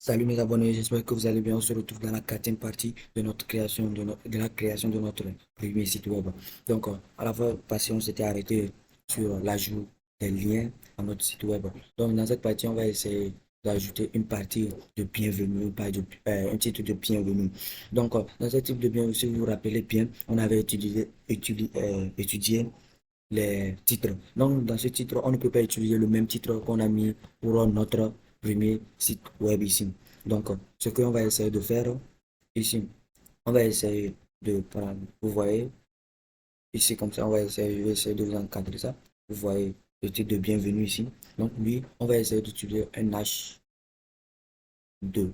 Salut mes abonnés, j'espère que vous allez bien. On se retrouve dans la quatrième partie de notre création, de la création de notre premier site web. Donc, à la fois passée, on s'était arrêté sur l'ajout des liens à notre site web. Donc, dans cette partie, on va essayer d'ajouter une partie de bienvenue, un titre de bienvenue. Donc, dans ce type de bienvenue, si vous vous rappelez bien, on avait étudié les titres. Donc, dans ce titre, on ne peut pas utiliser le même titre qu'on a mis pour notre premier site web ici. Donc, ce qu'on va essayer de faire ici, on va essayer de prendre, vous voyez, ici comme ça, je vais essayer de vous encadrer ça. Vous voyez le titre de bienvenue ici. Donc, lui, on va essayer d'utiliser un H2.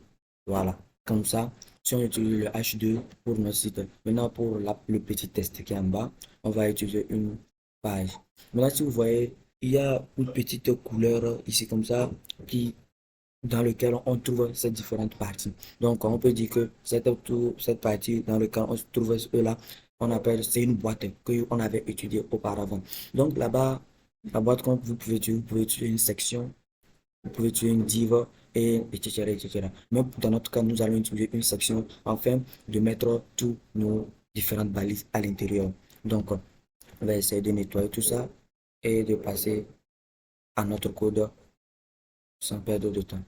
Voilà. Comme ça, si on utilise le H2 pour notre site, maintenant pour le petit test qui est en bas, on va utiliser une page. Maintenant, si vous voyez, il y a une petite couleur ici comme ça qui dans lequel on trouve ces différentes parties. Donc, on peut dire que cette partie dans laquelle on se trouve là, on appelle, c'est une boîte qu'on avait étudiée auparavant. Donc, là-bas, la boîte que vous pouvez utiliser une section, vous pouvez utiliser une div, et etc., etc. Mais dans notre cas, nous allons utiliser une section afin de mettre tous nos différentes balises à l'intérieur. Donc, on va essayer de nettoyer tout ça et de passer à notre code sans perdre de temps.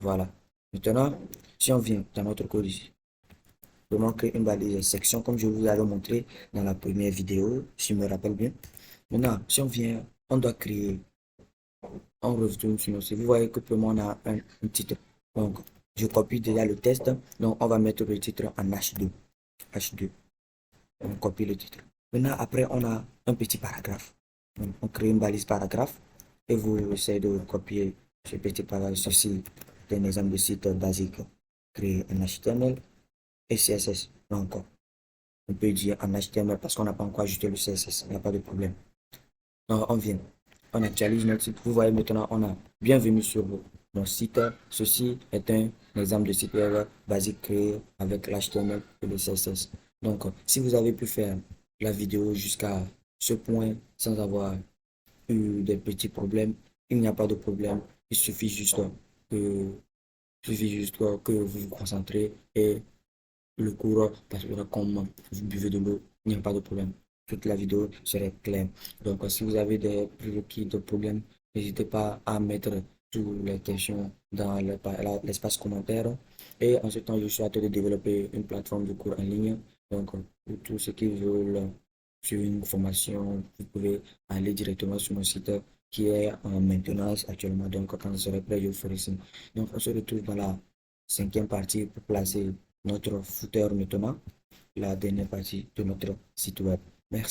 Voilà. Maintenant, si on vient dans notre code ici, on va créer une balise section comme je vous avais montré dans la première vidéo, si je me rappelle bien. Maintenant, si on vient, on doit créer, on retourne sur notre site. Vous voyez que pour moi, on a un titre. Donc, je copie déjà le test. Donc, on va mettre le titre en H2. H2. On copie le titre. Maintenant, après, on a un petit paragraphe. Donc, on crée une balise paragraphe et vous essayez de copier ce petit paragraphe. Ceci est un exemple de site basique. Créer un HTML et CSS. Donc, on peut dire en HTML parce qu'on n'a pas encore ajouté le CSS. Il n'y a pas de problème. Donc, on vient. On actualise notre site. Vous voyez maintenant, on a bienvenue sur notre site. Ceci est un exemple de site web basique créé avec l'HTML et le CSS. Donc, si vous avez pu faire la vidéo jusqu'à ce point sans avoir eu des petits problèmes, il n'y a pas de problème. Que, il suffit juste que vous vous concentrez et le cours passera comme vous buvez de l'eau, il n'y a pas de problème. Toute la vidéo serait claire. Donc, si vous avez des prérequis de problèmes, n'hésitez pas à mettre toutes les questions dans l'espace commentaire. Et en ce temps, je suis en train de développer une plateforme de cours en ligne. Donc, pour tous ceux qui veulent suivre une formation, vous pouvez aller directement sur mon site qui est en maintenance actuellement. Donc, quand je serai prêt, je vous ferai signe. Donc, on se retrouve dans la cinquième partie pour placer notre footer maintenant, la dernière partie de notre site web. Merci.